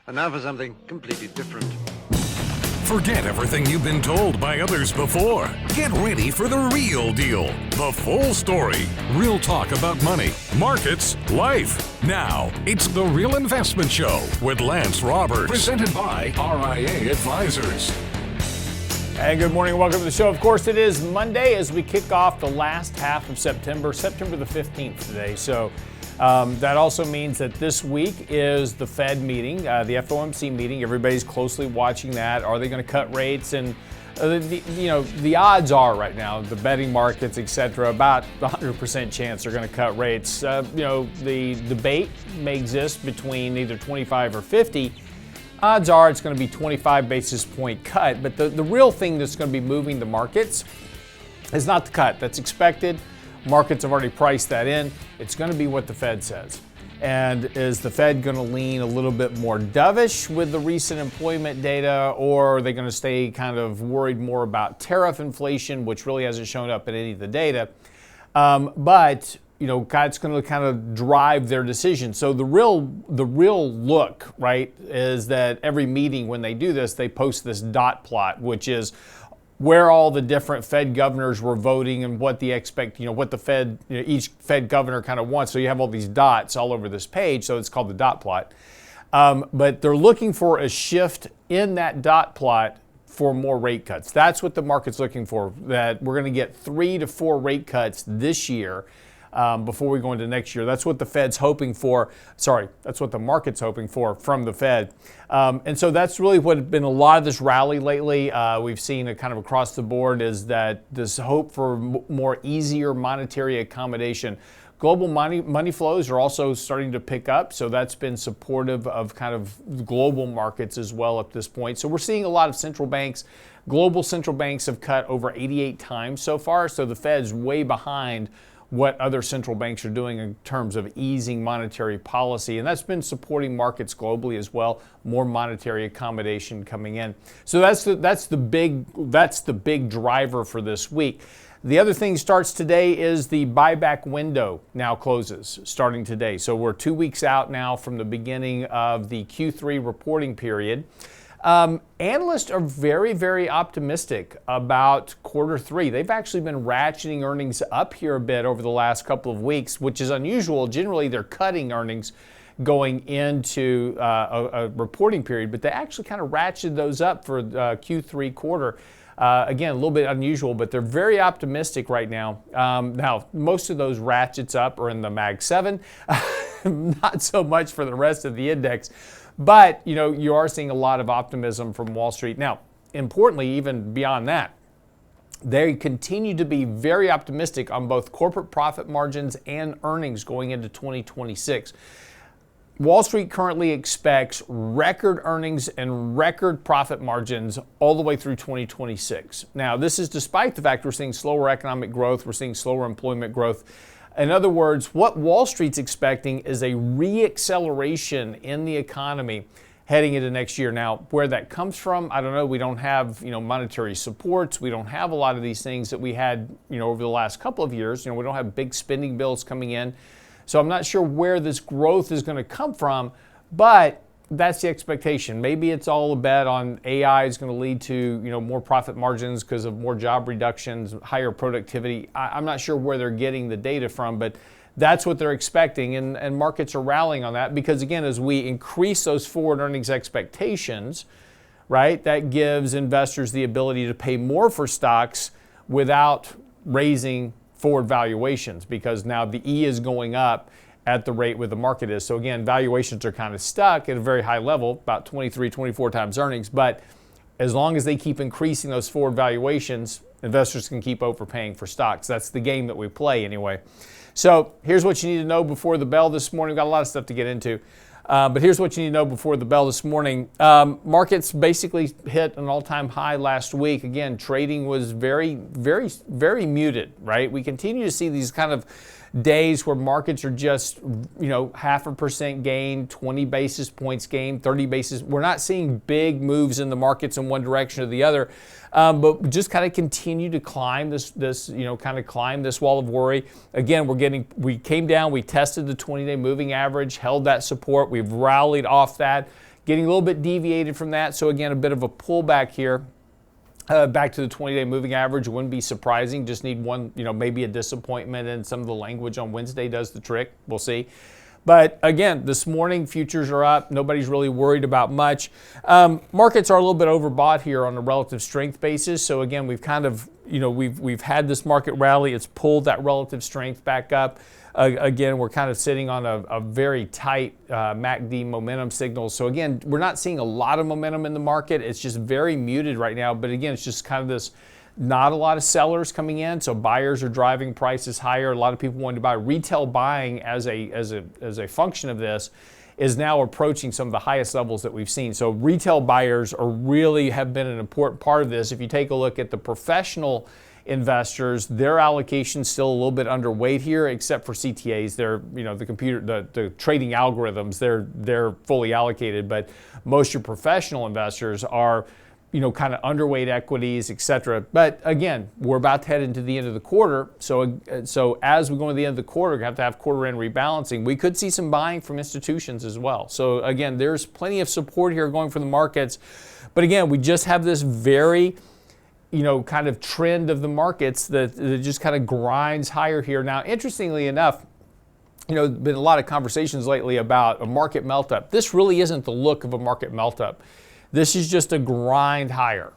And now for something completely different. Forget everything you've been told by others before. Get ready for the real deal, the full story. Real talk about money, markets, life. Now, it's The Real Investment Show with Lance Roberts, presented by RIA Advisors. And good morning and welcome to the show. Of course, it is Monday as we kick off the last half of September the 15th today. So that also means that this week is the Fed meeting, the FOMC meeting. Everybody's closely watching that. Are they going to cut rates? And the odds are right now, the betting markets, etc., about 100% chance they're going to cut rates. The debate may exist between either 25 or 50. Odds are it's going to be 25 basis point cut, but the real thing that's going to be moving the markets is not the cut. That's expected. Markets have already priced that in. It's going to be what the Fed says. And is the Fed going to lean a little bit more dovish with the recent employment data, or are they going to stay kind of worried more about tariff inflation, which really hasn't shown up in any of the data? But it's going to kind of drive their decision. So the real look, right, is that every meeting when they do this, they post this dot plot, which is where all the different Fed governors were voting and what the what the Fed, each Fed governor kind of wants. So you have all these dots all over this page. So it's called the dot plot. But they're looking for a shift in that dot plot for more rate cuts. That's what the market's looking for, that we're going to get 3 to 4 rate cuts this year. Before we go into next year. That's what the Fed's hoping for. That's what the market's hoping for from the Fed. And so that's really what has been a lot of this rally lately. We've seen it kind of across the board is that this hope for more easier monetary accommodation. Global money flows are also starting to pick up, so that's been supportive of kind of global markets as well at this point. So we're seeing a lot of central banks. Global central banks have cut over 88 times so far, so the Fed's way behind what other central banks are doing in terms of easing monetary policy. And that's been supporting markets globally as well, more monetary accommodation coming in. So that's the big driver for this week. The other thing starts today is the buyback window now closes starting today. So we're 2 weeks out now from the beginning of the Q3 reporting period. Analysts are very, very optimistic about quarter three. They've actually been ratcheting earnings up here a bit over the last couple of weeks, which is unusual. Generally, they're cutting earnings going into a reporting period, but they actually kind of ratcheted those up for Q3 quarter. Again, a little bit unusual, but they're very optimistic right now. Now, most of those ratchets up are in the Mag 7, not so much for the rest of the index. But, you are seeing a lot of optimism from Wall Street. Now, importantly, even beyond that, they continue to be very optimistic on both corporate profit margins and earnings going into 2026. Wall Street currently expects record earnings and record profit margins all the way through 2026. Now, this is despite the fact we're seeing slower economic growth, we're seeing slower employment growth. In other words, what Wall Street's expecting is a re-acceleration in the economy heading into next year. Now, where that comes from, I don't know. We don't have, monetary supports. We don't have a lot of these things that we had, over the last couple of years. We don't have big spending bills coming in. So I'm not sure where this growth is going to come from, but that's the expectation. Maybe it's all a bet on AI is going to lead to, more profit margins because of more job reductions, higher productivity. I'm not sure where they're getting the data from, but that's what they're expecting. And markets are rallying on that because, again, as we increase those forward earnings expectations, right, that gives investors the ability to pay more for stocks without raising forward valuations because now the E is going up at the rate where the market is. So again, valuations are kind of stuck at a very high level, about 23, 24 times earnings. But as long as they keep increasing those forward valuations, investors can keep overpaying for stocks. That's the game that we play anyway. So here's what you need to know before the bell this morning. We've got a lot of stuff to get into. But here's what you need to know before the bell this morning. Markets basically hit an all-time high last week. Again, trading was very, very, very muted, right? We continue to see these kind of days where markets are just, 0.5% gain, 20 basis points gain, 30 basis. We're not seeing big moves in the markets in one direction or the other, but just kind of continue to climb this wall of worry. Again, we came down, we tested the 20-day moving average, held that support. We've rallied off that, getting a little bit deviated from that. So again, a bit of a pullback here. Back to the 20-day moving average wouldn't be surprising. Just need one, maybe a disappointment, and some of the language on Wednesday does the trick. We'll see. But again, this morning, futures are up. Nobody's really worried about much. Markets are a little bit overbought here on a relative strength basis. So again, we've kind of, we've had this market rally. It's pulled that relative strength back up. Again, we're kind of sitting on a very tight MACD momentum signal. So again, we're not seeing a lot of momentum in the market. It's just very muted right now. But again, it's just kind of this, not a lot of sellers coming in. So buyers are driving prices higher. A lot of people wanting to buy. Retail buying as a function of this is now approaching some of the highest levels that we've seen. So retail buyers really have been an important part of this. If you take a look at the professional investors, their allocation still a little bit underweight here, except for CTAs. They're, the trading algorithms, they're fully allocated, but most of your professional investors are, kind of underweight equities, et cetera. But again, we're about to head into the end of the quarter. So as we go into the end of the quarter, we have to have quarter end rebalancing. We could see some buying from institutions as well. So again, there's plenty of support here going for the markets. But again, we just have this very kind of trend of the markets that just kind of grinds higher here. Now, interestingly enough, there's been a lot of conversations lately about a market melt-up. This really isn't the look of a market melt-up. This is just a grind higher.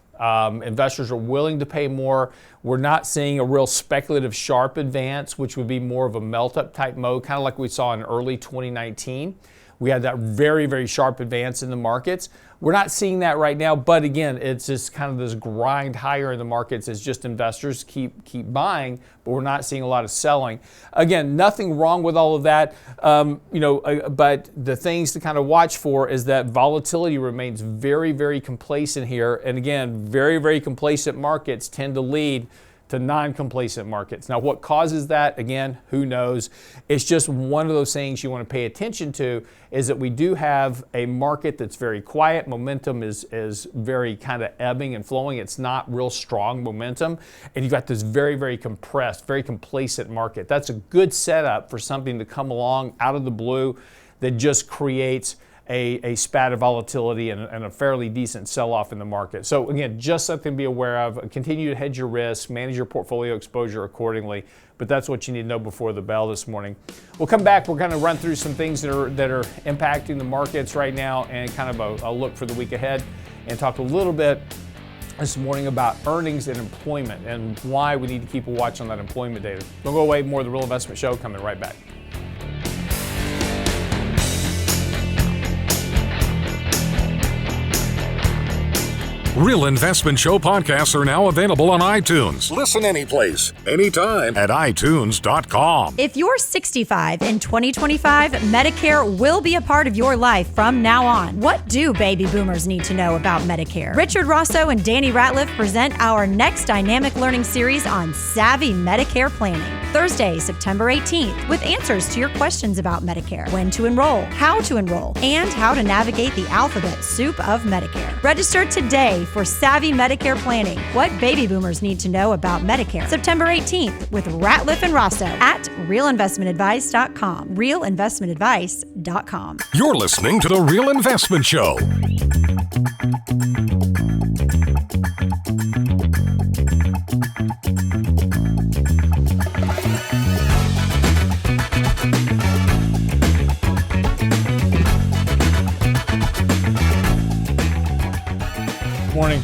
Investors are willing to pay more. We're not seeing a real speculative sharp advance, which would be more of a melt-up type mode, kind of like we saw in early 2019. We had that very, very sharp advance in the markets. We're not seeing that right now, but again, it's just kind of this grind higher in the markets as just investors keep buying, but we're not seeing a lot of selling. Again, nothing wrong with all of that, but the things to kind of watch for is that volatility remains very, very complacent here. And again, very, very complacent markets tend to lead to non-complacent markets. Now, what causes that? Again, who knows? It's just one of those things you want to pay attention to, is that we do have a market that's very quiet. Momentum is very kind of ebbing and flowing. It's not real strong momentum. And you've got this very, very compressed, very complacent market. That's a good setup for something to come along out of the blue that just creates a spat of volatility and a fairly decent sell-off in the market. So again, just something to be aware of. Continue to hedge your risk, manage your portfolio exposure accordingly. But that's what you need to know before the bell this morning. We'll come back. We're going to run through some things that are impacting the markets right now, and kind of a look for the week ahead, and talk a little bit this morning about earnings and employment and why we need to keep a watch on that employment data. Don't go away. More of the Real Investment Show coming right back. Real Investment Show podcasts are now available on iTunes. Listen anyplace, anytime at iTunes.com. If you're 65 in 2025, Medicare will be a part of your life from now on. What do baby boomers need to know about Medicare? Richard Rosso and Danny Ratliff present our next dynamic learning series on Savvy Medicare Planning. Thursday, September 18th, with answers to your questions about Medicare, when to enroll, and how to navigate the alphabet soup of Medicare. Register today for Savvy Medicare Planning, what baby boomers need to know about Medicare. September 18th with Ratliff and Rosso at realinvestmentadvice.com. realinvestmentadvice.com. You're listening to The Real Investment Show. Morning.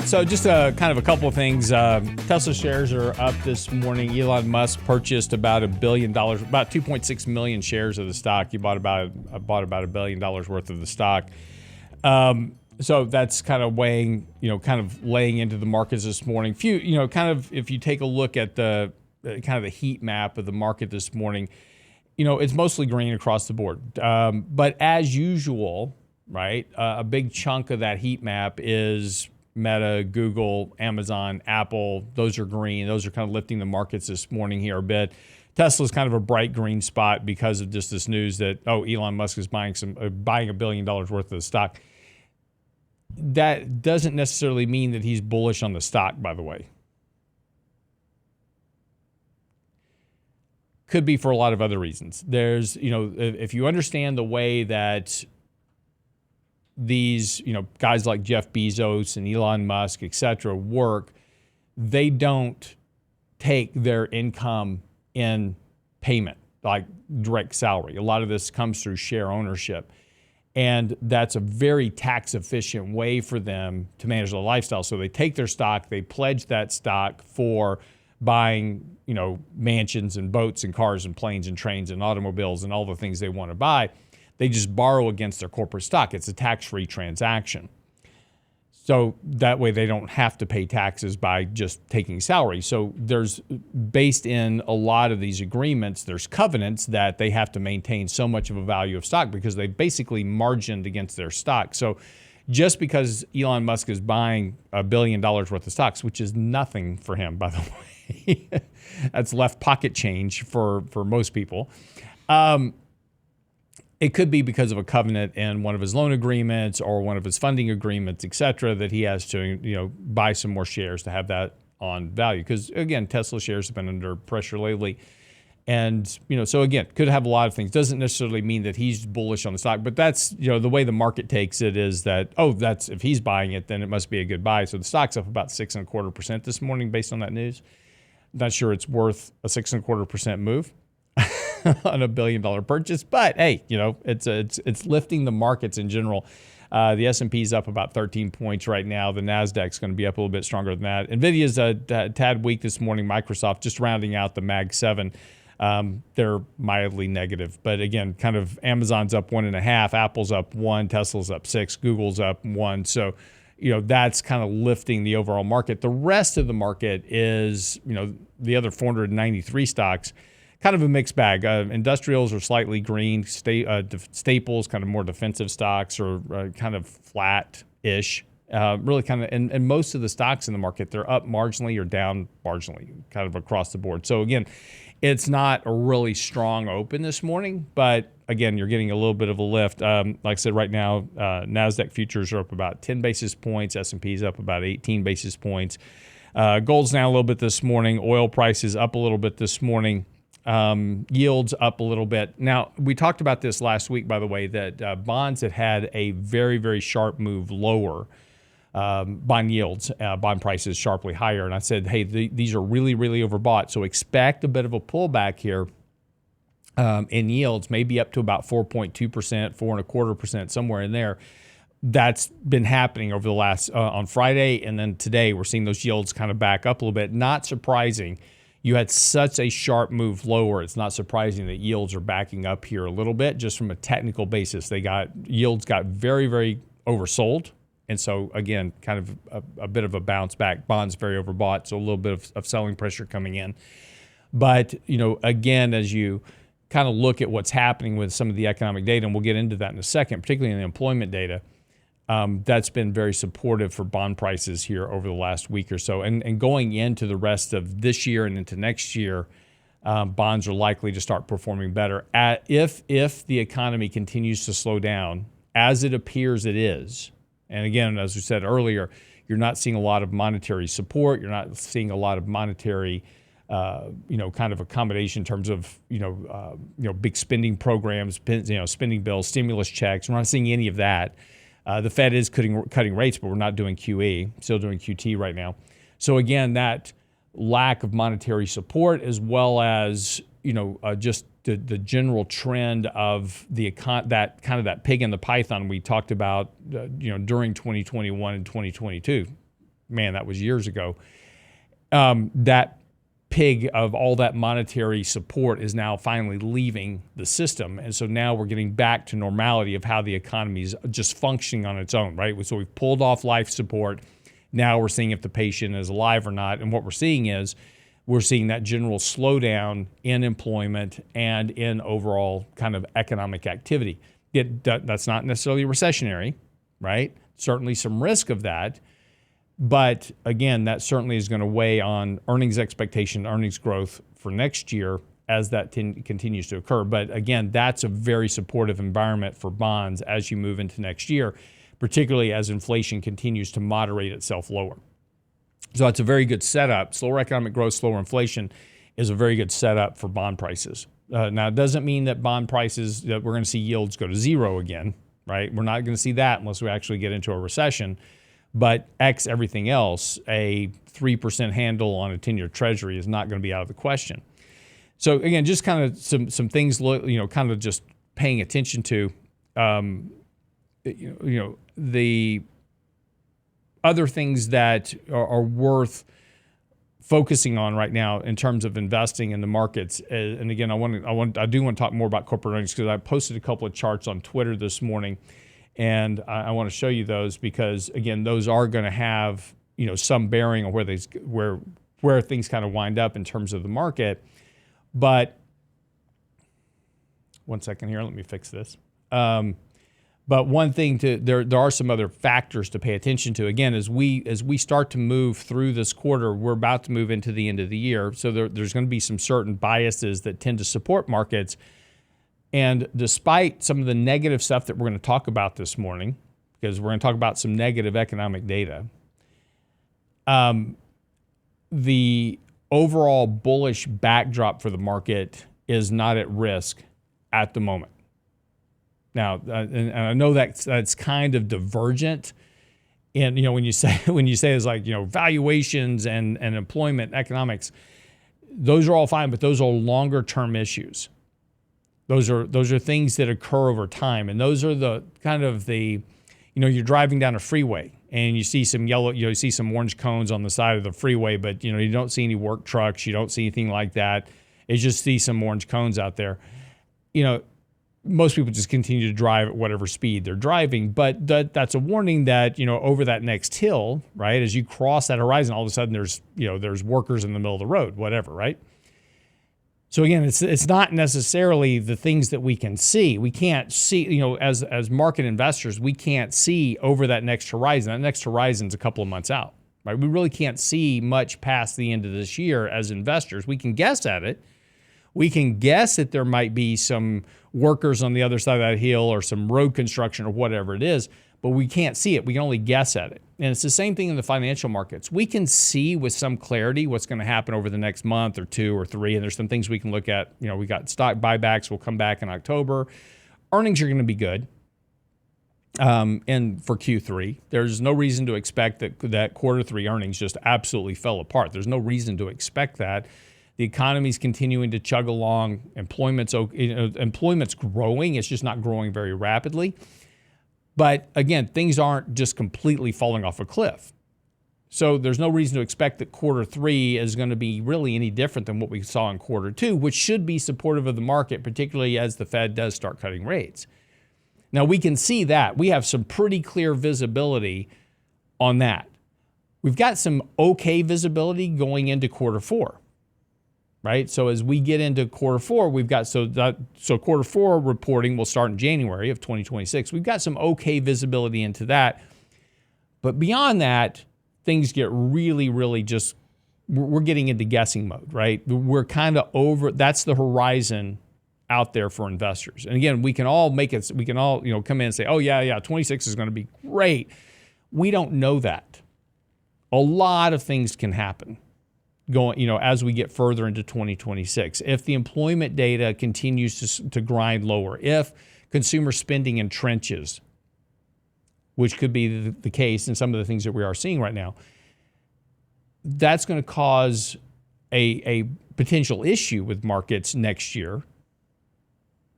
So just kind of a couple of things. Tesla shares are up this morning. Elon Musk purchased about $1 billion, about 2.6 million shares of the stock. He bought about $1 billion worth of the stock. So that's kind of weighing, kind of laying into the markets this morning. If you take a look at the kind of the heat map of the market this morning, it's mostly green across the board. But as usual, right, a big chunk of that heat map is Meta, Google, Amazon, Apple. Those are green. Those are kind of lifting the markets this morning here a bit. Tesla's kind of a bright green spot because of just this news that, Elon Musk is buying $1 billion worth of the stock. That doesn't necessarily mean that he's bullish on the stock, by the way. Could be for a lot of other reasons. There's, if you understand the way that these, guys like Jeff Bezos and Elon Musk, et cetera, work, they don't take their income in payment, like direct salary. A lot of this comes through share ownership. And that's a very tax efficient way for them to manage their lifestyle. So they take their stock, they pledge that stock for buying, mansions and boats and cars and planes and trains and automobiles and all the things they want to buy. They just borrow against their corporate stock. It's a tax-free transaction. So that way they don't have to pay taxes by just taking salary. So there's, based in a lot of these agreements, there's covenants that they have to maintain so much of a value of stock because they basically margined against their stock. So just because Elon Musk is buying $1 billion worth of stocks, which is nothing for him, by the way, that's left pocket change for most people. It could be because of a covenant in one of his loan agreements or one of his funding agreements, et cetera, that he has to, buy some more shares to have that on value. Because, again, Tesla shares have been under pressure lately. And, so again, could have a lot of things. Doesn't necessarily mean that he's bullish on the stock. But that's, the way the market takes it is that, that's if he's buying it, then it must be a good buy. So the stock's up about 6.25% this morning based on that news. Not sure it's worth a 6.25% move on $1 billion purchase, but hey, it's lifting the markets in general. The S&P is up about 13 points right now. The Nasdaq's going to be up a little bit stronger than that. Nvidia's a tad weak this morning. Microsoft just rounding out the Mag 7. They're mildly negative, but again, kind of Amazon's up 1.5, Apple's up 1, Tesla's up 6, Google's up 1. So, that's kind of lifting the overall market. The rest of the market is, the other 493 stocks. Kind of a mixed bag. Industrials are slightly green. Staples, kind of more defensive stocks, are kind of flat-ish. Really kind of, and most of the stocks in the market, they're up marginally or down marginally, kind of across the board. So again, it's not a really strong open this morning, but again, you're getting a little bit of a lift. Like I said, right now, NASDAQ futures are up about 10 basis points. S&P is up about 18 basis points. Gold's down a little bit this morning. Oil prices up a little bit this morning. Yields up a little bit. Now, we talked about this last week, by the way, that bonds had a very, very sharp move lower. Bond yields, bond prices sharply higher. And I said, hey, these are really, really overbought. So expect a bit of a pullback here in yields, maybe up to about 4.2%, 4.25%, somewhere in there. That's been happening over the last, on Friday. And then today, we're seeing those yields kind of back up a little bit. Not surprising. You had such a sharp move lower. It's not surprising that yields are backing up here a little bit just from a technical basis. Yields got very, very oversold. And so, again, kind of a bit of a bounce back. Bonds very overbought, so a little bit of selling pressure coming in. But, again, as you kind of look at what's happening with some of the economic data, and we'll get into that in a second, particularly in the employment data, that's been very supportive for bond prices here over the last week or so. And going into the rest of this year and into next year, bonds are likely to start performing better. If the economy continues to slow down, as it appears it is, and again, as we said earlier, you're not seeing a lot of monetary support. You're not seeing a lot of monetary, kind of accommodation in terms of, big spending programs, spending bills, stimulus checks. We're not seeing any of that. The Fed is cutting rates, but we're not doing QE, still doing QT right now. So again, that lack of monetary support, as well as just the general trend of that pig in the python we talked about, during 2021 and 2022. Man, that was years ago. That pig of all that monetary support is now finally leaving the system. And so now we're getting back to normality of how the economy is just functioning on its own, right? So we've pulled off life support. Now we're seeing if the patient is alive or not. And what we're seeing is that general slowdown in employment and in overall kind of economic activity. That's not necessarily recessionary, right? Certainly some risk of that. But again, that certainly is going to weigh on earnings expectation, earnings growth for next year as that continues to occur. But again, that's a very supportive environment for bonds as you move into next year, particularly as inflation continues to moderate itself lower. So it's a very good setup. Slower economic growth, slower inflation is a very good setup for bond prices. Now, it doesn't mean that bond prices, that we're going to see yields go to zero again. right? We're not going to see that unless we actually get into a recession. But X everything else, a 3% handle on a 10-year treasury is not going to be out of the question. So again, just kind of some things, kind of just paying attention to, the other things that are worth focusing on right now in terms of investing in the markets. And again, I do want to talk more about corporate earnings because I posted a couple of charts on Twitter this morning, and I want to show you those because again, those are going to have some bearing on where things kind of wind up in terms of the market. But one second here, let me fix this. But one thing there are some other factors to pay attention to. Again, as we start to move through this quarter, we're about to move into the end of the year. So there's going to be some certain biases that tend to support markets. And despite some of the negative stuff that we're going to talk about this morning, because we're going to talk about some negative economic data, the overall bullish backdrop for the market is not at risk at the moment. Now, and I know that's kind of divergent, and when you say it's like valuations and employment economics, those are all fine, but those are longer term issues. Those are things that occur over time, and those are the kind of you're driving down a freeway and you see some yellow, you see some orange cones on the side of the freeway, but you don't see any work trucks, you don't see anything like that. You just see some orange cones out there. Most people just continue to drive at whatever speed they're driving, but that's a warning that, over that next hill, right, as you cross that horizon, all of a sudden there's workers in the middle of the road, whatever, right? So again, it's not necessarily the things that we can see. We can't see, as market investors, we can't see over that next horizon. That next horizon's a couple of months out, right? We really can't see much past the end of this year as investors. We can guess at it. We can guess that there might be some workers on the other side of that hill or some road construction or whatever it is, but we can't see it. We can only guess at it. And it's the same thing in the financial markets. We can see with some clarity what's going to happen over the next month or two or three, and there's some things we can look at. We got stock buybacks will come back in October. Earnings are going to be good. And for Q3, there's no reason to expect that quarter three earnings just absolutely fell apart. There's no reason to expect that. The economy's continuing to chug along. Employment's growing. It's just not growing very rapidly. But again, things aren't just completely falling off a cliff. So there's no reason to expect that quarter three is going to be really any different than what we saw in quarter two, which should be supportive of the market, particularly as the Fed does start cutting rates. Now we can see that. We have some pretty clear visibility on that. We've got some okay visibility going into quarter four. Right? So as we get into quarter four, we've got, so quarter four reporting will start in January of 2026. We've got some okay visibility into that. But beyond that, things get really, really just, we're getting into guessing mode, right? We're kind of over, that's the horizon out there for investors. And again, we can all come in and say, oh yeah, 26 is going to be great. We don't know that. A lot of things can happen as we get further into 2026. If the employment data continues to grind lower, if consumer spending entrenches, which could be the case in some of the things that we are seeing right now, that's going to cause a potential issue with markets next year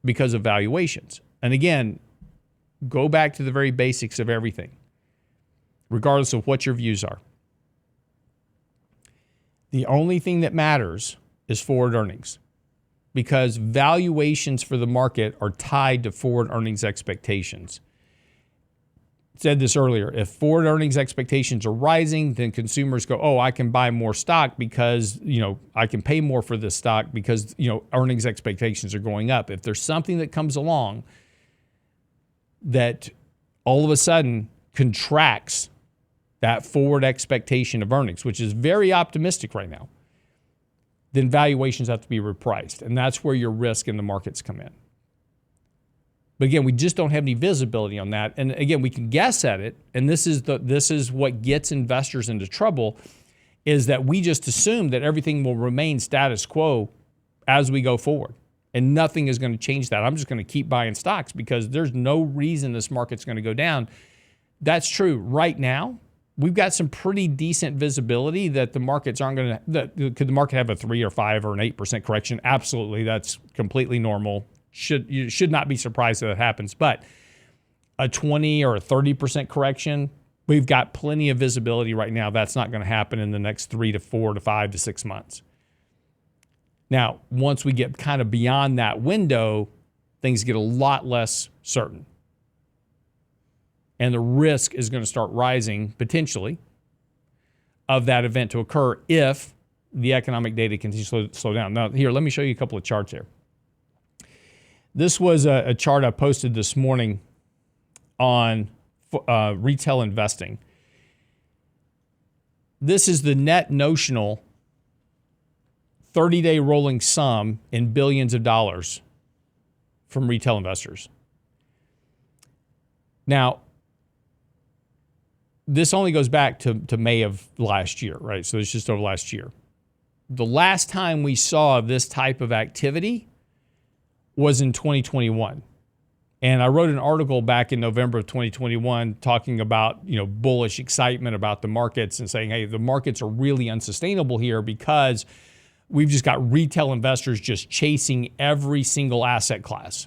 because of valuations. And again, go back to the very basics of everything, regardless of what your views are. The only thing that matters is forward earnings, because valuations for the market are tied to forward earnings expectations. I said this earlier, if forward earnings expectations are rising, then consumers go, oh, I can buy more stock because, I can pay more for this stock because, earnings expectations are going up. If there's something that comes along that all of a sudden contracts that forward expectation of earnings, which is very optimistic right now, then valuations have to be repriced. And that's where your risk in the markets come in. But again, we just don't have any visibility on that. And again, we can guess at it. And this is what gets investors into trouble, is that we just assume that everything will remain status quo as we go forward. and nothing is going to change that. I'm just going to keep buying stocks because there's no reason this market's going to go down. That's true. Right now, we've got some pretty decent visibility that the markets aren't going to, could the market have a 3 or 5 or an 8% correction? Absolutely. That's completely normal. You should not be surprised that happens. But a 20 or a 30% correction, we've got plenty of visibility right now. That's not going to happen in the next 3 to 4 to 5 to 6 months. Now, once we get kind of beyond that window, things get a lot less certain. And the risk is going to start rising, potentially, of that event to occur if the economic data continues to slow down. Now, here, let me show you a couple of charts here. This was a chart I posted this morning on retail investing. This is the net notional 30-day rolling sum in billions of dollars from retail investors. Now, this only goes back to May of last year, right? So it's just over last year. The last time we saw this type of activity was in 2021. And I wrote an article back in November of 2021 talking about, bullish excitement about the markets and saying, hey, the markets are really unsustainable here because we've just got retail investors just chasing every single asset class.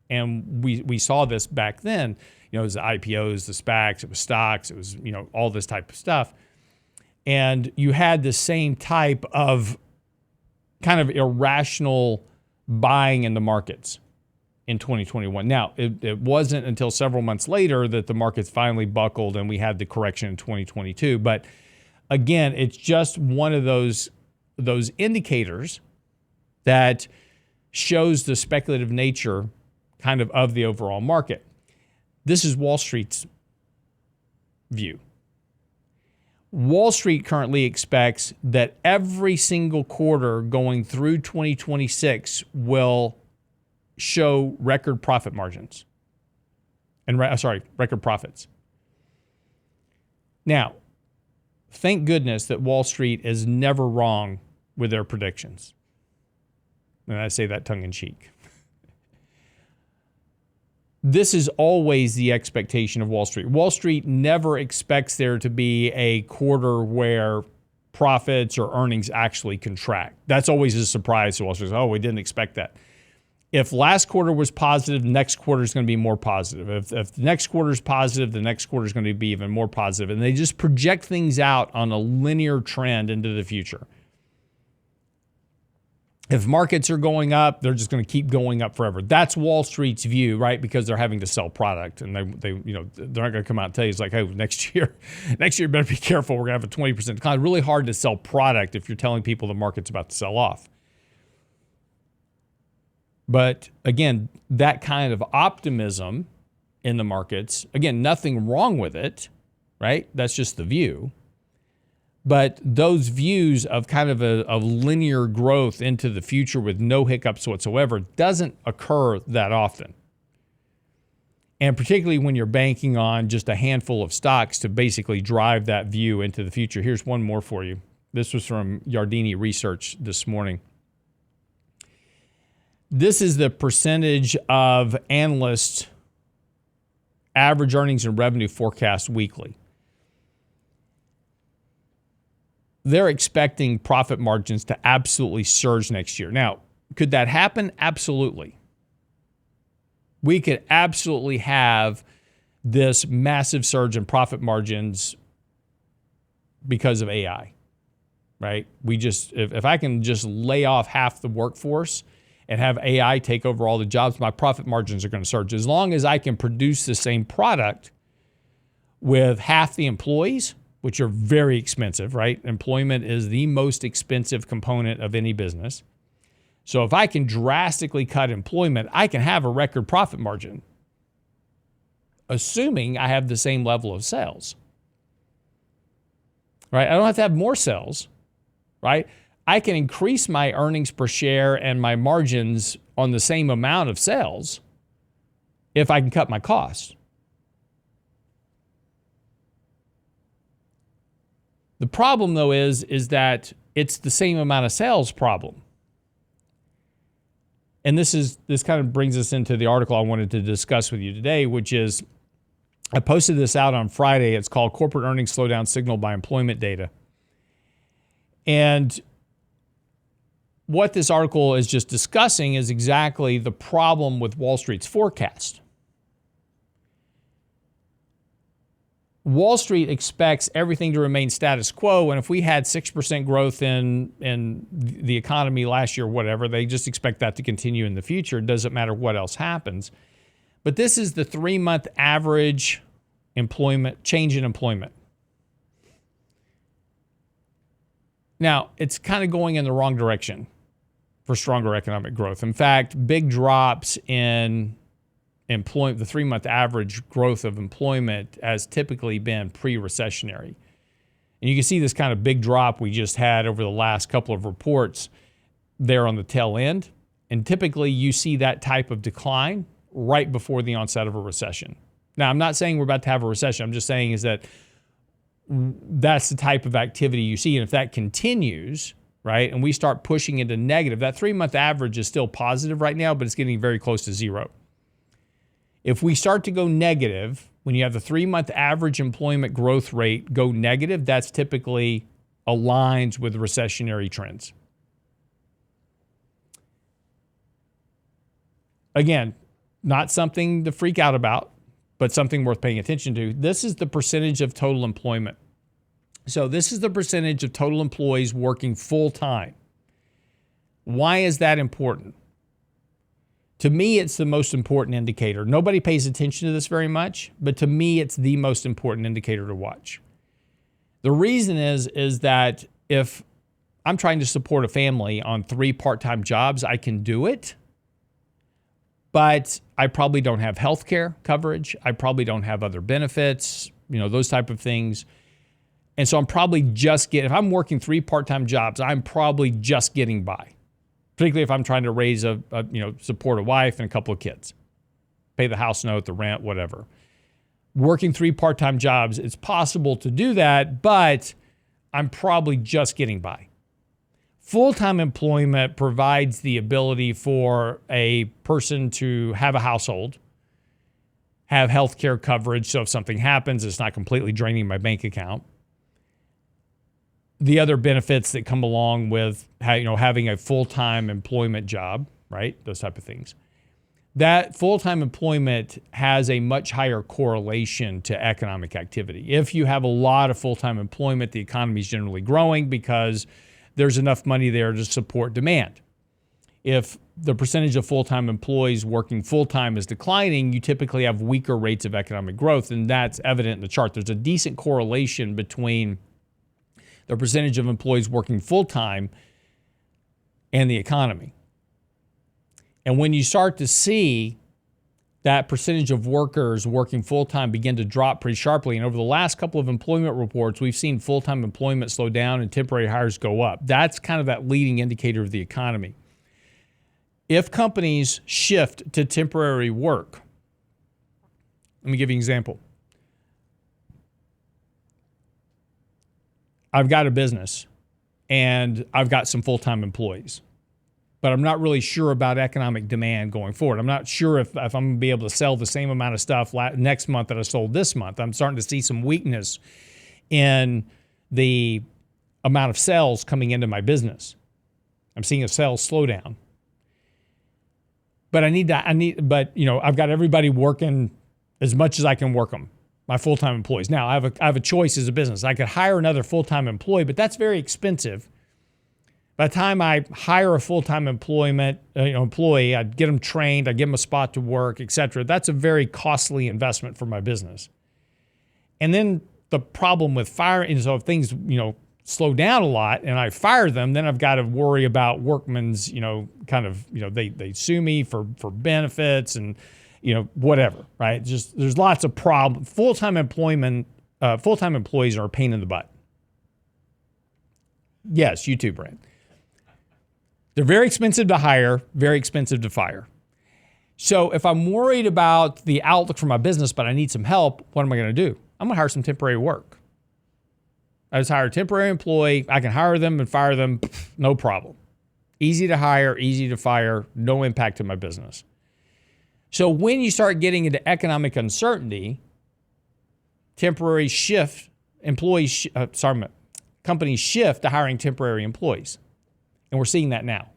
And we saw this back then. It was the IPOs, the SPACs, it was stocks, it was, all this type of stuff. And you had the same type of kind of irrational buying in the markets in 2021. Now, it wasn't until several months later that the markets finally buckled and we had the correction in 2022. But again, it's just one of those indicators that shows the speculative nature kind of the overall market. This is Wall Street's view. Wall Street currently expects that every single quarter going through 2026 will show record profit margins. Record profits. Now, thank goodness that Wall Street is never wrong with their predictions. And I say that tongue in cheek. This is always the expectation of Wall Street. Wall Street never expects there to be a quarter where profits or earnings actually contract. That's always a surprise to Wall Street. Oh, we didn't expect that. If last quarter was positive, next quarter is going to be more positive. If the next quarter is positive, the next quarter is going to be even more positive. And they just project things out on a linear trend into the future. If markets are going up, they're just going to keep going up forever. That's Wall Street's view, right? Because they're having to sell product, and they're not going to come out and tell you it's like, hey, next year, you better be careful. We're going to have a 20% decline. Really hard to sell product if you're telling people the market's about to sell off. But again, that kind of optimism in the markets, again, nothing wrong with it, right? That's just the view. But those views of kind of a linear growth into the future with no hiccups whatsoever doesn't occur that often. And particularly when you're banking on just a handful of stocks to basically drive that view into the future. Here's one more for you. This was from Yardeni Research this morning. This is the percentage of analysts' average earnings and revenue forecast weekly. They're expecting profit margins to absolutely surge next year. Now, could that happen? Absolutely. We could absolutely have this massive surge in profit margins because of AI, right? If I can just lay off half the workforce and have AI take over all the jobs, my profit margins are going to surge. As long as I can produce the same product with half the employees, which are very expensive, right? Employment is the most expensive component of any business. So if I can drastically cut employment, I can have a record profit margin, assuming I have the same level of sales, right? I don't have to have more sales, right? I can increase my earnings per share and my margins on the same amount of sales if I can cut my costs. The problem, though, is that it's the same amount of sales problem. And this kind of brings us into the article I wanted to discuss with you today, which is, I posted this out on Friday. It's called Corporate Earnings Slowdown Signaled by Employment Data. And what this article is just discussing is exactly the problem with Wall Street's forecast. Wall Street expects everything to remain status quo, and if we had 6% growth in the economy last year, whatever, they just expect that to continue in the future. It doesn't matter what else happens. But this is the 3-month average change in employment. Now, it's kind of going in the wrong direction for stronger economic growth. In fact, big drops in employment, the 3-month average growth of employment has typically been pre-recessionary. And you can see this kind of big drop we just had over the last couple of reports there on the tail end. And typically you see that type of decline right before the onset of a recession. Now, I'm not saying we're about to have a recession. I'm just saying is that that's the type of activity you see. And if that continues, right, and we start pushing into negative, that 3-month average is still positive right now, but it's getting very close to zero. If we start to go negative, when you have the 3-month average employment growth rate go negative, that's typically aligns with recessionary trends. Again, not something to freak out about, but something worth paying attention to. This is the percentage of total employment. So this is the percentage of total employees working full time. Why is that important? To me, it's the most important indicator. Nobody pays attention to this very much, but to me, it's the most important indicator to watch. The reason is that if I'm trying to support a family on 3 part-time jobs, I can do it, but I probably don't have health care coverage. I probably don't have other benefits, those type of things. And so I'm probably if I'm working 3 part-time jobs, I'm probably just getting by. Particularly if I'm trying to raise support a wife and a couple of kids, pay the house note, the rent, whatever. Working 3 part-time jobs, it's possible to do that, but I'm probably just getting by. Full-time employment provides the ability for a person to have a household, have health care coverage, so if something happens, it's not completely draining my bank account. The other benefits that come along with having a full-time employment job, right? Those type of things. That full-time employment has a much higher correlation to economic activity. If you have a lot of full-time employment, the economy is generally growing because there's enough money there to support demand. If the percentage of full-time employees working full-time is declining, you typically have weaker rates of economic growth, and that's evident in the chart. There's a decent correlation between the percentage of employees working full-time and the economy. And when you start to see that percentage of workers working full-time begin to drop pretty sharply, and over the last couple of employment reports, we've seen full-time employment slow down and temporary hires go up. That's kind of that leading indicator of the economy. If companies shift to temporary work, let me give you an example. I've got a business and I've got some full-time employees, but I'm not really sure about economic demand going forward. I'm not sure if I'm going to be able to sell the same amount of stuff next month that I sold this month. I'm starting to see some weakness in the amount of sales coming into my business. I'm seeing a sales slowdown. But I've got everybody working as much as I can work them. My full-time employees. Now, I have a choice as a business. I could hire another full-time employee, but that's very expensive. By the time I hire a full-time employee, I'd get them trained, I'd give them a spot to work, et cetera. That's a very costly investment for my business. And then the problem with firing, so if things, slow down a lot and I fire them, then I've got to worry about workmen's, they sue me for benefits and whatever, right? Just there's lots of problems. Full-time employees are a pain in the butt. Yes, you too, Brent. They're very expensive to hire, very expensive to fire. So if I'm worried about the outlook for my business, but I need some help, what am I going to do? I'm going to hire some temporary work. I just hire a temporary employee. I can hire them and fire them, no problem. Easy to hire, easy to fire, no impact to my business. So when you start getting into economic uncertainty, temporary shift, companies shift to hiring temporary employees. And we're seeing that now.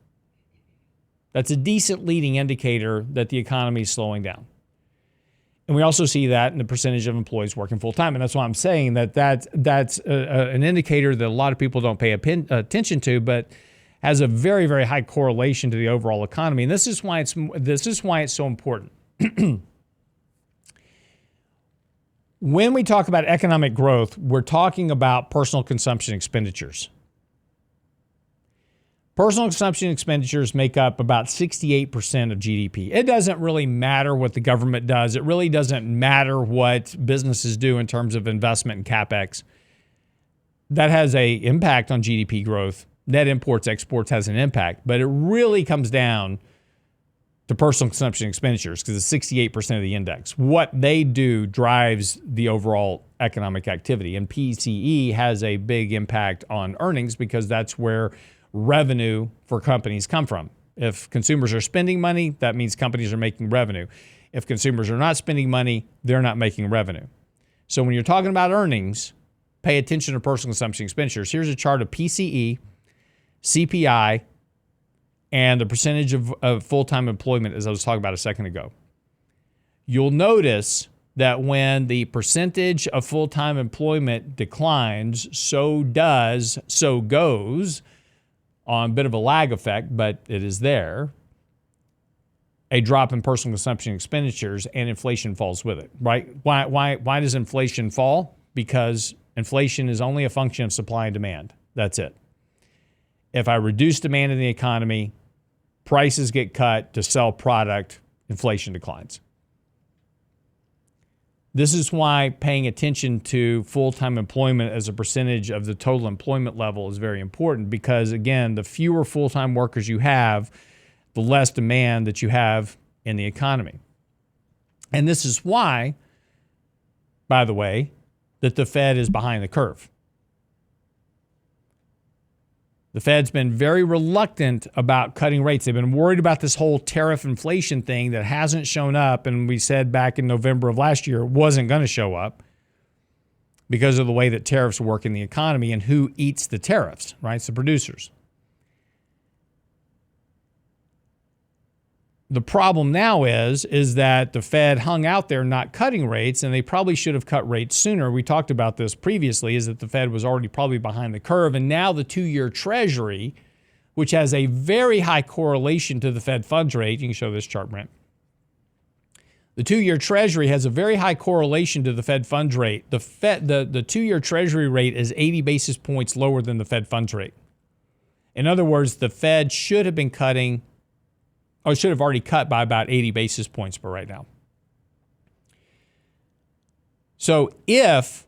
That's a decent leading indicator that the economy is slowing down. And we also see that in the percentage of employees working full-time. And that's why I'm saying that's an indicator that a lot of people don't pay attention to, but has a very, very high correlation to the overall economy. And this is why it's so important. When we talk about economic growth, we're talking about personal consumption expenditures. Personal consumption expenditures make up about 68% of GDP. It doesn't really matter what the government does. It really doesn't matter what businesses do in terms of investment and CapEx. That has an impact on GDP growth. Net imports, exports has an impact. But it really comes down to personal consumption expenditures because it's 68% of the index. What they do drives the overall economic activity. And PCE has a big impact on earnings because that's where revenue for companies come from. If consumers are spending money, that means companies are making revenue. If consumers are not spending money, they're not making revenue. So when you're talking about earnings, pay attention to personal consumption expenditures. Here's a chart of PCE, CPI, and the percentage of full-time employment, as I was talking about a second ago. You'll notice that when the percentage of full-time employment declines, so goes, on a bit of a lag effect, but it is there, a drop in personal consumption expenditures, and inflation falls with it, right? Why does inflation fall? Because inflation is only a function of supply and demand. That's it. If I reduce demand in the economy, prices get cut to sell product, inflation declines. This is why paying attention to full-time employment as a percentage of the total employment level is very important because, again, the fewer full-time workers you have, the less demand that you have in the economy. And this is why, by the way, that the Fed is behind the curve. The Fed's been very reluctant about cutting rates. They've been worried about this whole tariff inflation thing that hasn't shown up. And we said back in November of last year it wasn't going to show up because of the way that tariffs work in the economy and who eats the tariffs, right? It's the producers. The problem now is that the Fed hung out there not cutting rates, and they probably should have cut rates sooner. We talked about this previously, is that the Fed was already probably behind the curve, and now the two-year Treasury, which has a very high correlation to the Fed funds rate. You can show this chart, Brent. The two-year Treasury has a very high correlation to the Fed funds rate. The two-year Treasury rate is 80 basis points lower than the Fed funds rate. In other words, the Fed should have been cutting, or should have already cut by about 80 basis points per right now. So if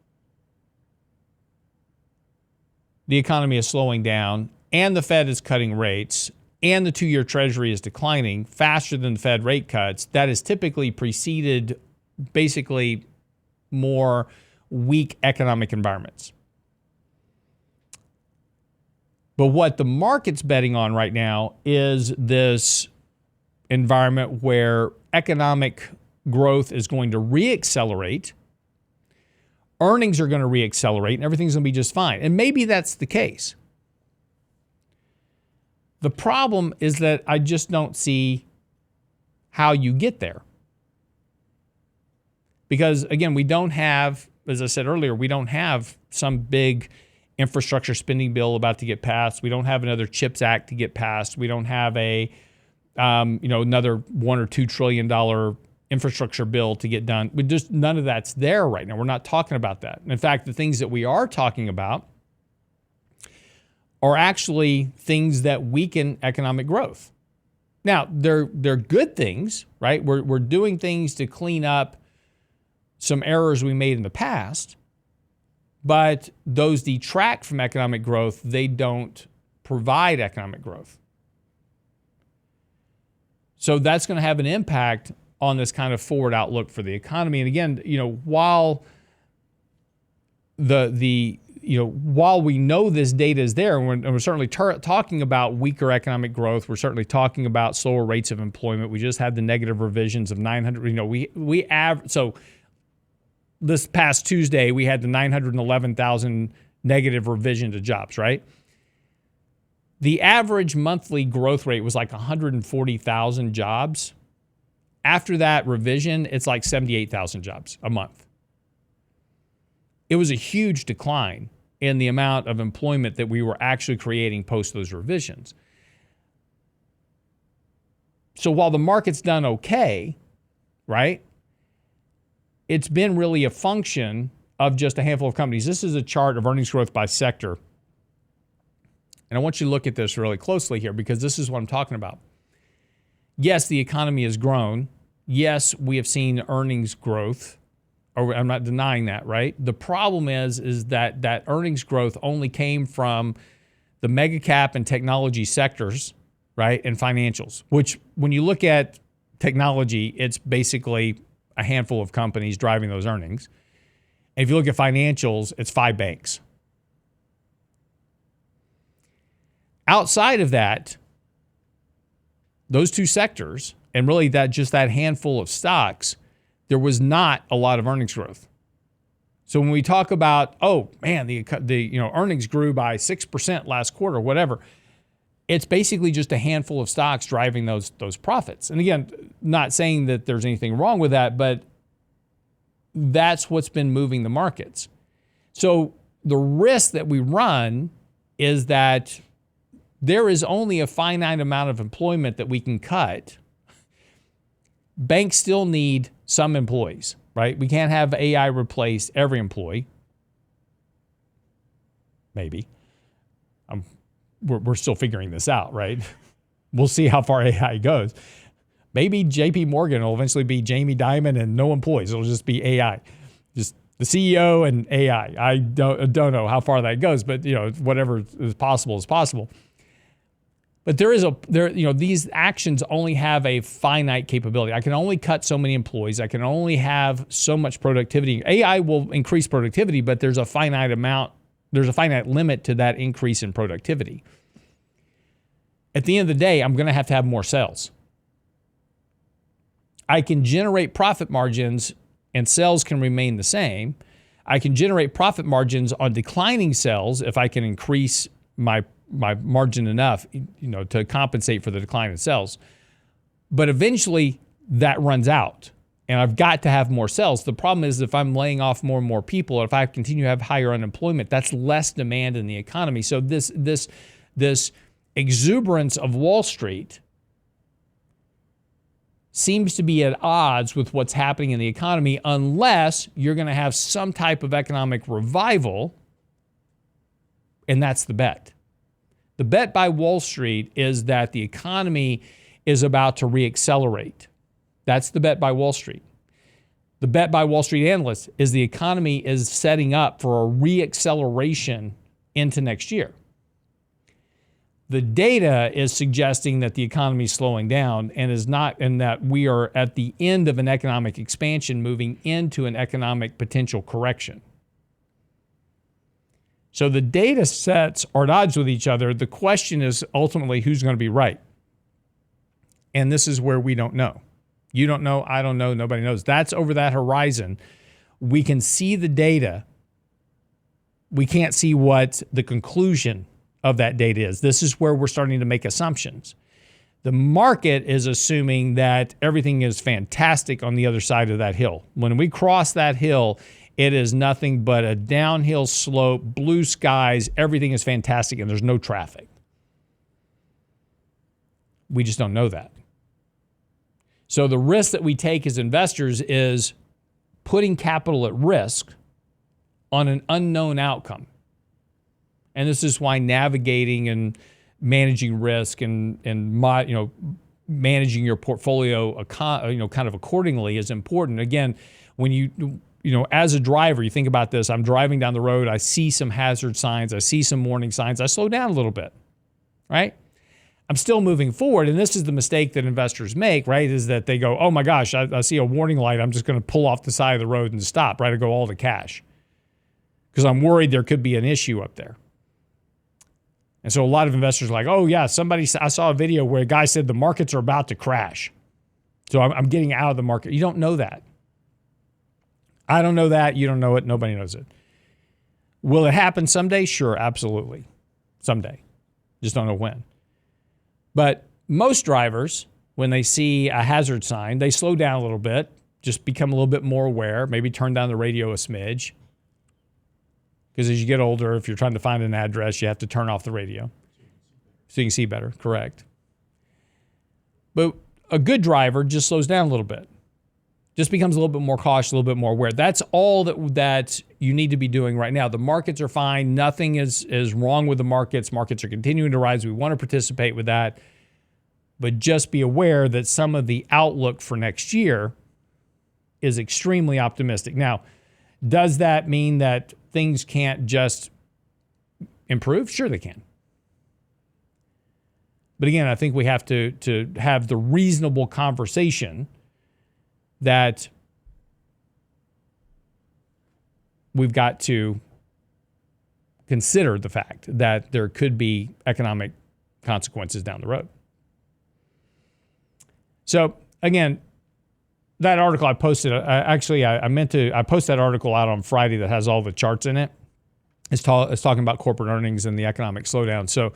the economy is slowing down and the Fed is cutting rates and the two-year Treasury is declining faster than the Fed rate cuts, that is typically preceded basically more weak economic environments. But what the market's betting on right now is this environment where economic growth is going to reaccelerate, earnings are going to reaccelerate, and everything's going to be just fine. And maybe that's the case. The problem is that I just don't see how you get there. Because, again, we don't have, as I said earlier, we don't have some big infrastructure spending bill about to get passed. We don't have another CHIPS Act to get passed. We don't have another $1 or $2 trillion infrastructure bill to get done. But just none of that's there right now. We're not talking about that. In fact, the things that we are talking about are actually things that weaken economic growth. Now, they're good things, right? We're doing things to clean up some errors we made in the past, but those detract from economic growth. They don't provide economic growth. So that's going to have an impact on this kind of forward outlook for the economy. And again, while the while we know this data is there, and we're certainly talking about weaker economic growth, we're certainly talking about slower rates of employment. We just had the negative revisions of 900. So this past Tuesday we had the 911,000 negative revision to jobs, right? The average monthly growth rate was like 140,000 jobs. After that revision, it's like 78,000 jobs a month. It was a huge decline in the amount of employment that we were actually creating post those revisions. So while the market's done okay, right, it's been really a function of just a handful of companies. This is a chart of earnings growth by sector. And I want you to look at this really closely here because this is what I'm talking about. Yes, the economy has grown. Yes, we have seen earnings growth. I'm not denying that, right? The problem is that earnings growth only came from the mega cap and technology sectors, right, and financials, which when you look at technology, it's basically a handful of companies driving those earnings. And if you look at financials, it's 5 banks. Outside of that, those two sectors, and really that handful of stocks, there was not a lot of earnings growth. So when we talk about, oh man, the earnings grew by 6% last quarter, whatever, it's basically just a handful of stocks driving those profits. And again, not saying that there's anything wrong with that, but that's what's been moving the markets. So the risk that we run is that there is only a finite amount of employment that we can cut. Banks still need some employees, right? We can't have AI replace every employee. Maybe. We're still figuring this out, right? We'll see how far AI goes. Maybe JP Morgan will eventually be Jamie Dimon and no employees. It'll just be AI. Just the CEO and AI. I don't know how far that goes, but whatever is possible is possible. But these actions only have a finite capability. I can only cut so many employees. I can only have so much productivity. AI will increase productivity, but there's a finite limit to that increase in productivity. At the end of the day, I'm going to have more sales. I can generate profit margins and sales can remain the same. I can generate profit margins on declining sales if I can increase my margin enough, to compensate for the decline in sales. But eventually that runs out and I've got to have more sales. The problem is if I'm laying off more and more people, or if I continue to have higher unemployment, that's less demand in the economy. So this exuberance of Wall Street seems to be at odds with what's happening in the economy unless you're going to have some type of economic revival, and that's the bet. The bet by Wall Street is that the economy is about to reaccelerate. That's the bet by Wall Street. The bet by Wall Street analysts is the economy is setting up for a reacceleration into next year. The data is suggesting that the economy is slowing down and is not, and that we are at the end of an economic expansion moving into an economic potential correction. So the data sets are at odds with each other. The question is ultimately who's going to be right. And this is where we don't know. You don't know, I don't know, nobody knows. That's over that horizon. We can see the data. We can't see what the conclusion of that data is. This is where we're starting to make assumptions. The market is assuming that everything is fantastic on the other side of that hill. When we cross that hill, it is nothing but a downhill slope, blue skies, everything is fantastic, and there's no traffic. We just don't know that. So the risk that we take as investors is putting capital at risk on an unknown outcome. And this is why navigating and managing risk and managing your portfolio kind of accordingly is important. Again, when you as a driver, you think about this, I'm driving down the road, I see some hazard signs, I see some warning signs, I slow down a little bit, right? I'm still moving forward, and this is the mistake that investors make, right, is that they go, oh my gosh, I see a warning light, I'm just going to pull off the side of the road and stop, right, or go all to cash. because I'm worried there could be an issue up there. And so a lot of investors are like, oh, yeah, I saw a video where a guy said the markets are about to crash. So I'm getting out of the market. You don't know that. I don't know that. You don't know it. Nobody knows it. Will it happen someday? Sure, absolutely. Someday. Just don't know when. But most drivers, when they see a hazard sign, they slow down a little bit, just become a little bit more aware, maybe turn down the radio a smidge. Because as you get older, if you're trying to find an address, you have to turn off the radio so you can see better. Correct. But a good driver just slows down a little bit. Just becomes a little bit more cautious, a little bit more aware. That's all that you need to be doing right now. The markets are fine. Nothing is wrong with the markets. Markets are continuing to rise. We want to participate with that. But just be aware that some of the outlook for next year is extremely optimistic. Now, does that mean that things can't just improve? Sure they can. But again, I think we have to have the reasonable conversation that we've got to consider the fact that there could be economic consequences down the road. So again, that article I posted, I posted that article out on Friday that has all the charts in it. It's talking about corporate earnings and the economic slowdown. So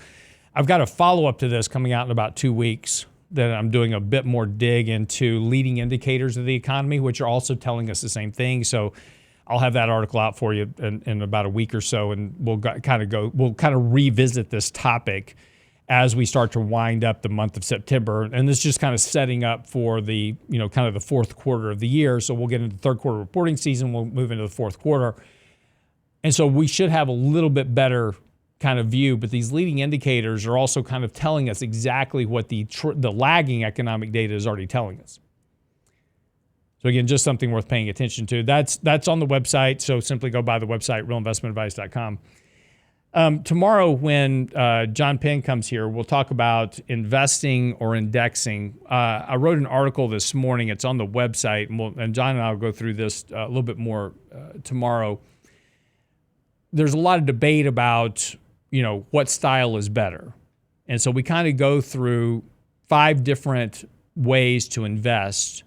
I've got a follow-up to this coming out in about 2 weeks that I'm doing a bit more dig into leading indicators of the economy, which are also telling us the same thing. So I'll have that article out for you in about a week or so, and we'll kind of revisit this topic as we start to wind up the month of September. And this is just kind of setting up for the, kind of the fourth quarter of the year. So we'll get into the third quarter reporting season. We'll move into the fourth quarter. And so we should have a little bit better kind of view, but these leading indicators are also kind of telling us exactly what the lagging economic data is already telling us. So again, just something worth paying attention to. That's on the website, so simply go by the website, realinvestmentadvice.com. Tomorrow when John Penn comes here, we'll talk about investing or indexing. I wrote an article this morning. It's on the website, and John and I will go through this a little bit more tomorrow. There's a lot of debate about what style is better. And so we kind of go through 5 different ways to invest.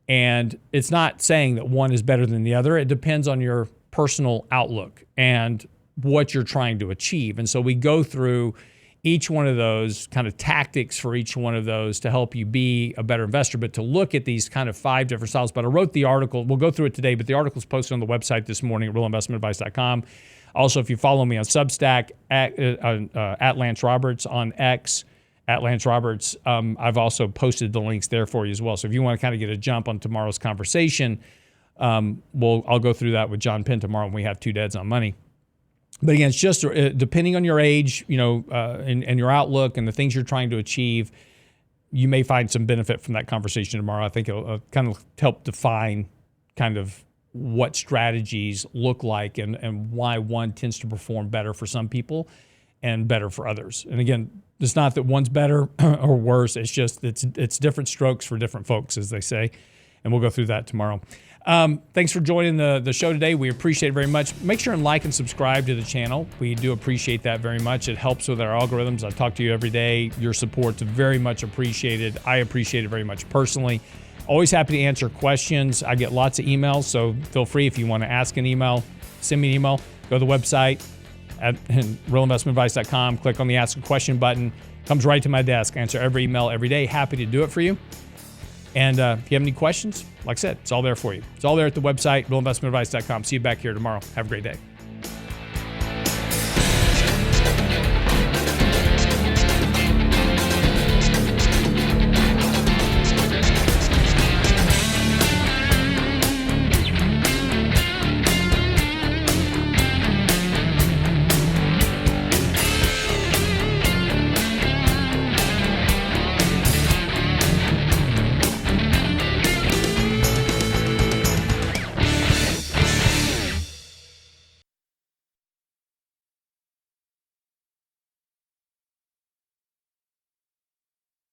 And it's not saying that one is better than the other. It depends on your personal outlook and what you're trying to achieve. And so we go through each one of those kind of tactics for each one of those to help you be a better investor, but to look at these kind of 5 different styles. But I wrote the article. We'll go through it today, but the article is posted on the website this morning at realinvestmentadvice.com. Also, if you follow me on Substack at Lance Roberts, on X at Lance Roberts, I've also posted the links there for you as well. So if you want to kind of get a jump on tomorrow's conversation, I'll go through that with John Penn tomorrow when we have 2 Dads on Money. But again, it's just depending on your age, and your outlook and the things you're trying to achieve, you may find some benefit from that conversation tomorrow. I think it'll kind of help define kind of what strategies look like and why one tends to perform better for some people and better for others. And again, it's not that one's better or worse. It's just it's different strokes for different folks, as they say. And we'll go through that tomorrow. Thanks for joining the show today. We appreciate it very much. Make sure and like and subscribe to the channel. We do appreciate that very much. It helps with our algorithms. I talk to you every day. Your support's very much appreciated. I appreciate it very much personally. Always happy to answer questions. I get lots of emails, so feel free if you want to ask an email, send me an email. Go to the website at realinvestmentadvice.com. Click on the Ask a Question button. Comes right to my desk. I answer every email every day. Happy to do it for you. And if you have any questions, like I said, it's all there for you. It's all there at the website, realinvestmentadvice.com. See you back here tomorrow. Have a great day.